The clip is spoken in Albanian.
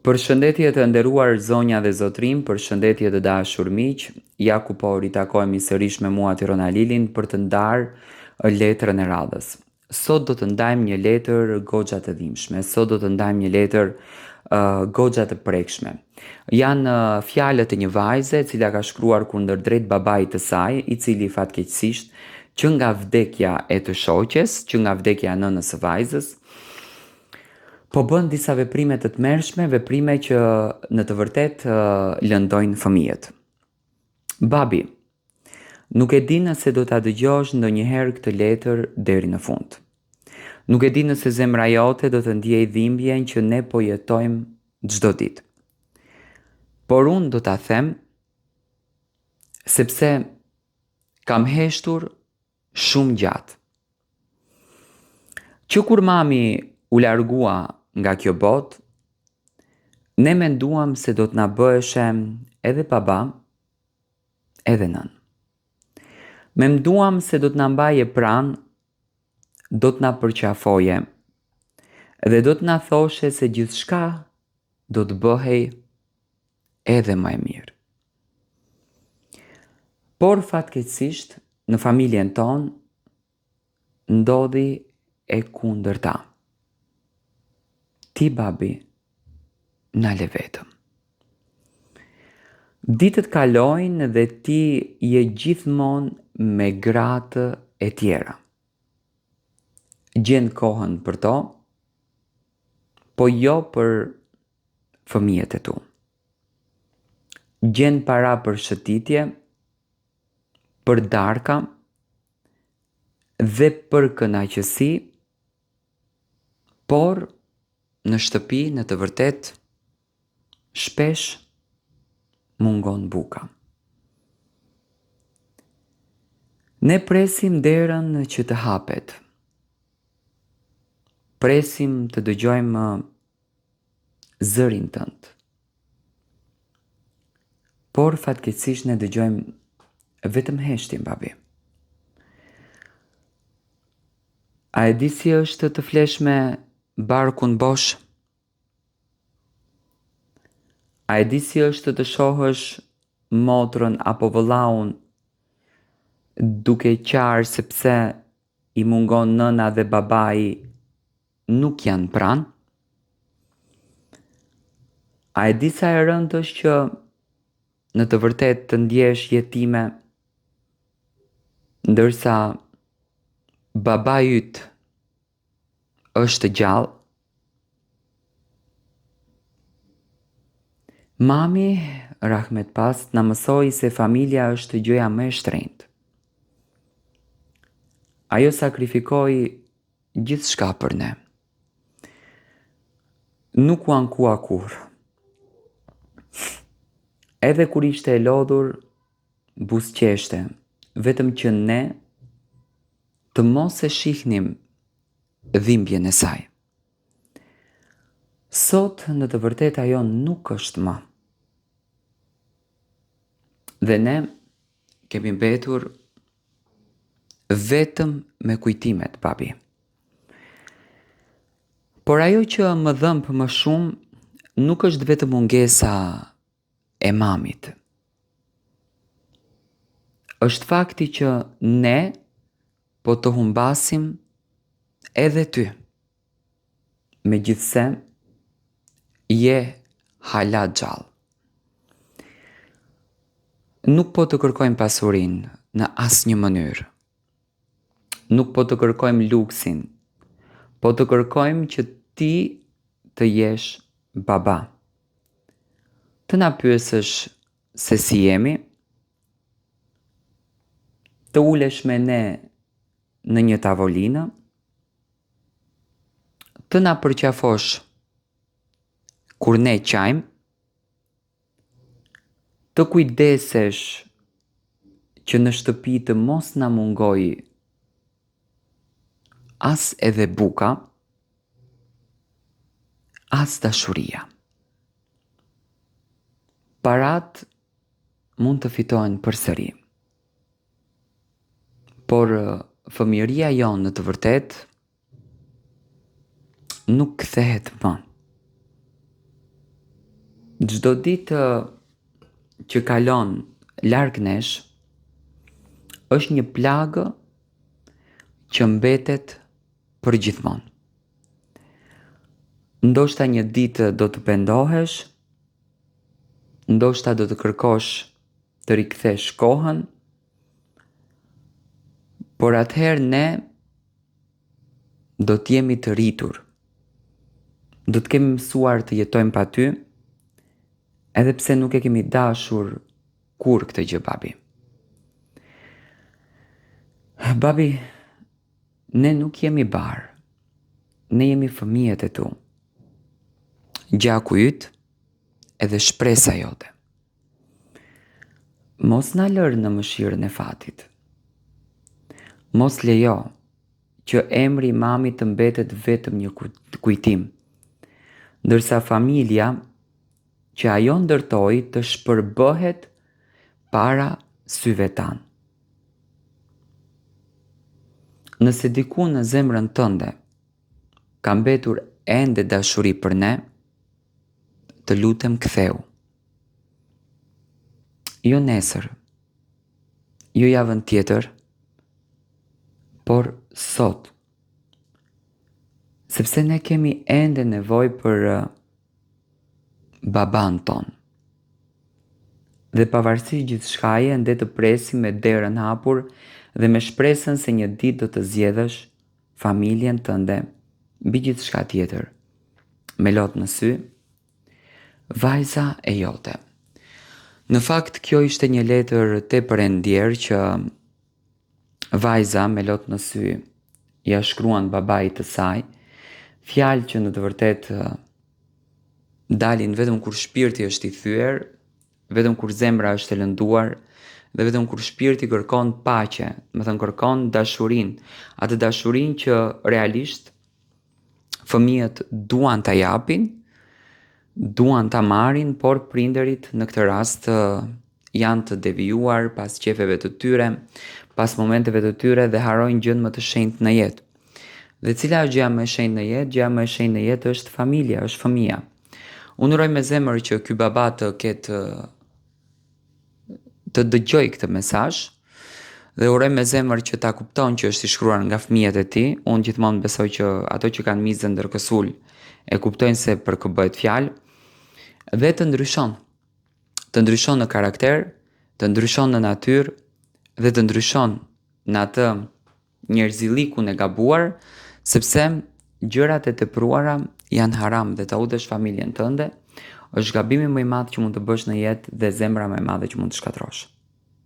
Përshëndetje të nderuar zonja dhe zotrim, përshëndetje të dashur miq. Ja ku po ritakojmë sërish me mua Tirona Lilin për të ndarë letrën e radhës. Sot do të ndajmë një letër goxha të dhimbshme. Sot do të ndajmë një letër goxha të prekshme. Janë fjalët e një vajze e cila ka shkruar kundërdrejt babait të saj, i cili fatkeqësisht që nga vdekja e të shoqes, që nga vdekja e nënës së vajzës, po bën disa veprime të tmerrshme, veprime që në të vërtet lëndojnë fëmijët. Babi, nuk e di nëse do ta dëgjosh ndonjëherë këtë letër deri në fund. Nuk e di nëse zemra jote do të ndiej dhimbjen që ne po jetojmë çdo ditë. Por unë do ta them sepse kam heshtur shumë gjatë. Që kur mami u largua nga kjo botë, ne menduam se do të na bëheshe edhe baba, edhe nën. Menduam se do të na mbaje pranë, do të na përqafoje, dhe do të na thoshe se gjithçka do të bëhej edhe më e mirë. Por fatkeqësisht, në familjen tonë ndodhi e kundërta. Ti babi, na le vetëm. Ditët kalojnë dhe ti je gjithmonë me gratë e tjera. Gjen kohën për to, po jo për fëmijët e tu. Gjen para për shëtitje, për darka dhe për kënaqësi, por në shtëpi në të vërtet shpesh mungon buka. Ne presim derën që të hapet. Presim të dëgjojmë zërin tënd. Por fatkeqësisht ne dëgjojmë vetëm heshtjen, babi. A e di si është të flesh me barkun bosh? A e di si është të shohësh motrën apo vëllaun duke qarë sepse i mungon nëna dhe babai nuk janë pranë? A e di sa e rëndë është që në të vërtet të ndjesh jetime, ndërsa babai yt është gjallë? Mami, rahmet pas, na mësoi se familja është gjëja më e shtrenjtë. Ajo sakrifikoi gjithçka për ne. Nuk u ankua kurrë. Edhe kur ishte e lodhur, buzëqeshte, vetëm që ne të mos e shihnim dhimbjen e saj. Sot në të vërtet ajo nuk është më. Dhe ne kemi mbetur vetëm me kujtimet, babi. Por ajo që më dhëmb më shumë nuk është vetëm mungesa e mamit. Është fakti që ne po të humbasim edhe ty. Megjithse je hala gjallë. Nuk po të kërkojmë pasurinë në asnjë mënyrë. Nuk po të kërkojmë luksin, po të kërkojmë që ti të jesh baba. Të na pyesësh se si jemi, të ulesh me ne në një tavolinë, të na përqafosh kur ne qajmë, të kujdesesh që në shtëpi të mos na mungoj as edhe buka, as dashuria. Parat mund të fitohen përsëri. Por fëmijëria jonë në të vërtet nuk kthehet më. Çdo ditë që kalon larg nesh është një plagë që mbetet për gjithmonë. Ndoshta një ditë do të pendohesh, ndoshta do të kërkosh të rikthesh kohën, por atëherë ne do të jemi të rritur. Do të kemi mësuar të jetojmë pa ty, edhe pse nuk e kemi dashur kur këtë gjë, babi. Babi, ne nuk jemi barë, ne jemi fëmijët e tu. Gjaku yt edhe shpresa jote. Mos na lër në mëshirën e fatit. Mos lejo që emri i mamit të mbetet vetëm një kujtim, ndërsa familja që ajo ndërtoi të shpërbëhet para syve tan. Nëse diku në zemrën tënde ka mbetur ende dashuri për ne, të lutem ktheu. Jo nesër, jo javën tjetër, por sot. Sepse ne kemi ende nevojë për baban ton. Dhe pavarësisht gjithçkaje ende të presim me derën hapur dhe me shpresën se një ditë do të zgjedhësh familjen tënde mbi gjithçka tjetër. Me lot në sy, vajza e jote. Në fakt, kjo ishte një letër tepër e ndjerë që vajza me lot në sy ja shkruan babait të saj, fjalë që në të vërtet dalin vetëm kur shpirti është i thyer, vetëm kur zemra është e lënduar, dhe vetëm kur shpirti kërkon paqe, më thënë kërkon dashurin, atë dashurin që realisht fëmijët duan ta japin, duan ta marrin, por prindërit në këtë rast janë të devijuar pas qefeve të tyre, pas momenteve të tyre dhe harojnë gjën më të shenjtë në jetë. Dhe cila është gjëja më e shenjtë në jetë? Gjëja më e shenjtë në jetë është familja, është fëmia. Unë uroj me zemër që ky baba të dëgjoj këtë mesazh dhe uroj me zemër që ta kupton që është i shkruar nga fëmijët e tij. Unë gjithmonë besoj që ato që kanë mizën ndërkësul e kuptojnë se për kë bëhet fjalë dhe të ndryshon. Të ndryshon në karakter, të ndryshon në natyrë dhe të ndryshon në atë njerëzillikun e gabuar, sepse gjërat e tepruara janë haram dhe ta udhësh familjen tënde është gabimi më i madh që mund të bësh në jetë dhe zemra më e madhe që mund të shkatrosh.